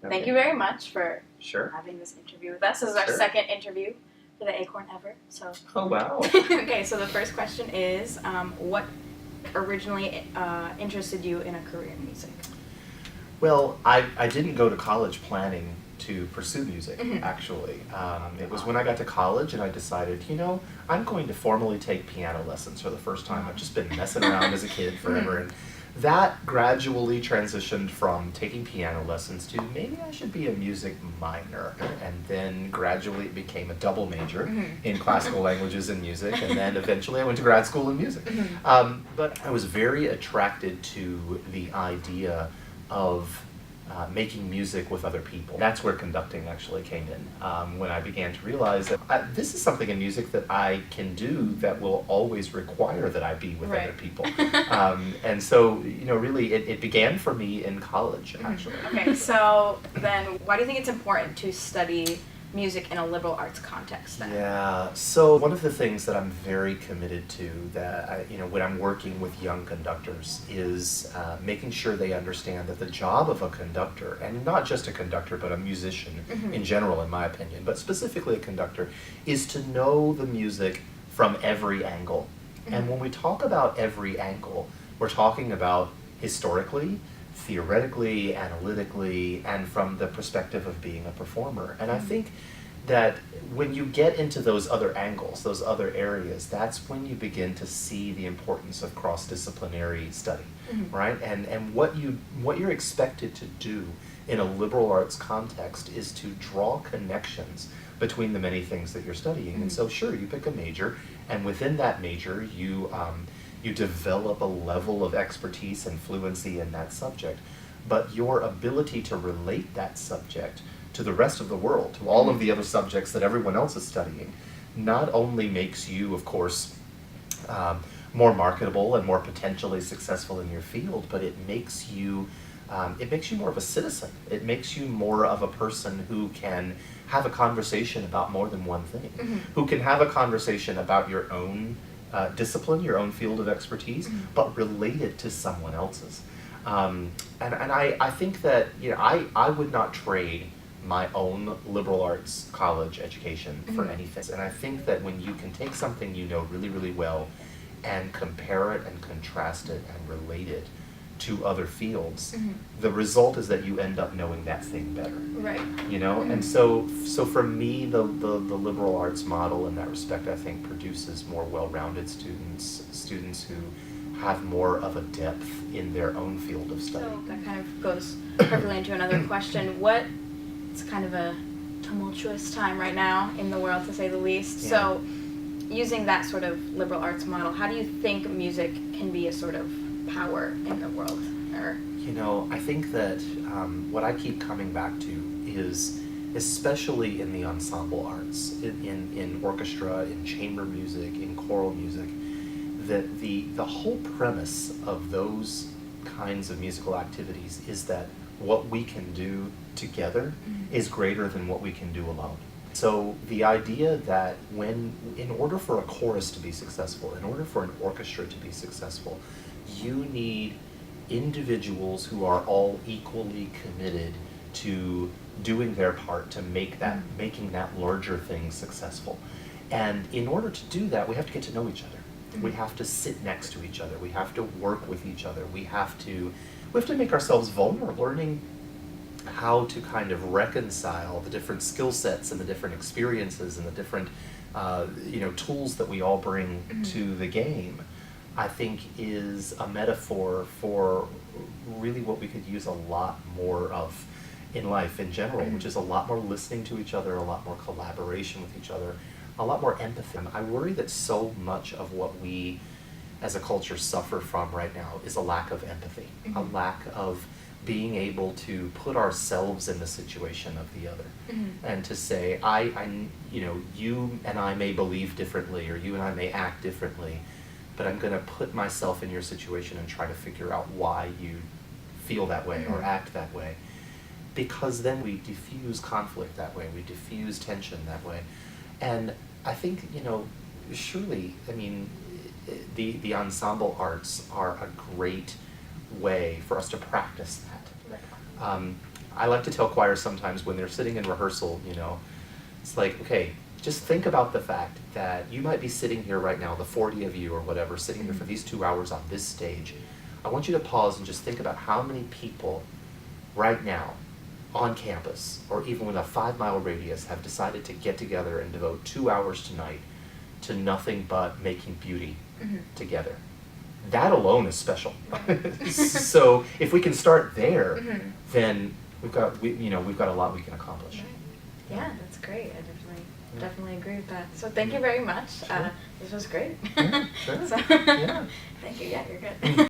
Thank you very much for Sure. having this interview with us. This is our second interview for the Acorn ever. So. Oh, wow. Okay, so the first question is, what originally interested you in a career in music? Well, I didn't go to college planning to pursue music, actually. It was when I got to college and I decided, I'm going to formally take piano lessons for the first time. I've just been messing around as a kid forever, and that gradually transitioned from taking piano lessons to maybe I should be a music minor, and then gradually it became a double major in classical languages and music, and then eventually I went to grad school in music. But I was very attracted to the idea of making music with other people. That's where conducting actually came in, when I began to realize that this is something in music that I can do that will always require that I be with other people. And so, really it began for me in college, actually. Okay, so then why do you think it's important to study music in a liberal arts context then? Yeah, so one of the things that I'm very committed to that, when I'm working with young conductors is making sure they understand that the job of a conductor, and not just a conductor, but a musician in general, in my opinion, but specifically a conductor, is to know the music from every angle. And when we talk about every angle, we're talking about historically, theoretically, analytically, and from the perspective of being a performer. And I think that when you get into those other angles, those other areas, that's when you begin to see the importance of cross-disciplinary study, right? And what you're expected to do in a liberal arts context is to draw connections between the many things that you're studying. And so sure, you pick a major, and within that major, you develop a level of expertise and fluency in that subject, but your ability to relate that subject to the rest of the world, to all of the other subjects that everyone else is studying, not only makes you, of course, more marketable and more potentially successful in your field, but it makes you more of a citizen. It makes you more of a person who can have a conversation about more than one thing, who can have a conversation about your own discipline, your own field of expertise, but relate it to someone else's. And I think that I would not trade my own liberal arts college education for anything. And I think that when you can take something you know really, really well and compare it and contrast it and relate it to other fields, the result is that you end up knowing that thing better. Right. And so for me, the liberal arts model in that respect, I think, produces more well-rounded students who have more of a depth in their own field of study. So that kind of goes perfectly into another question. It's kind of a tumultuous time right now in the world, to say the least. Yeah. So using that sort of liberal arts model, how do you think music can be a sort of power in the world? I think that what I keep coming back to is, especially in the ensemble arts, in orchestra, in chamber music, in choral music, that the whole premise of those kinds of musical activities is that what we can do together is greater than what we can do alone. So the idea that in order for a chorus to be successful, in order for an orchestra to be successful, you need individuals who are all equally committed to doing their part to making that larger thing successful. And in order to do that, we have to get to know each other. We have to sit next to each other. We have to work with each other. We have to make ourselves vulnerable, learning how to kind of reconcile the different skill sets and the different experiences and the different tools that we all bring to the game, I think is a metaphor for really what we could use a lot more of in life in general, which is a lot more listening to each other, a lot more collaboration with each other, a lot more empathy. I worry that so much of what we as a culture suffer from right now is a lack of empathy, a lack of being able to put ourselves in the situation of the other, and to say, you and I may believe differently, or you and I may act differently, but I'm going to put myself in your situation and try to figure out why you feel that way or act that way. Because then we diffuse conflict that way, we diffuse tension that way. And I think, surely, the ensemble arts are a great way for us to practice that. I like to tell choirs sometimes when they're sitting in rehearsal, it's like, okay, just think about the fact that you might be sitting here right now, the 40 of you or whatever, sitting here for these 2 hours on this stage. I want you to pause and just think about how many people right now on campus, or even with a 5-mile radius, have decided to get together and devote 2 hours tonight to nothing but making beauty together. That alone is special. So if we can start there, then we've got a lot we can accomplish. Right. Yeah, that's great. I definitely agree with that. So thank you very much. Sure. This was great. Yeah, sure. So, Yeah. thank you. Yeah, you're good.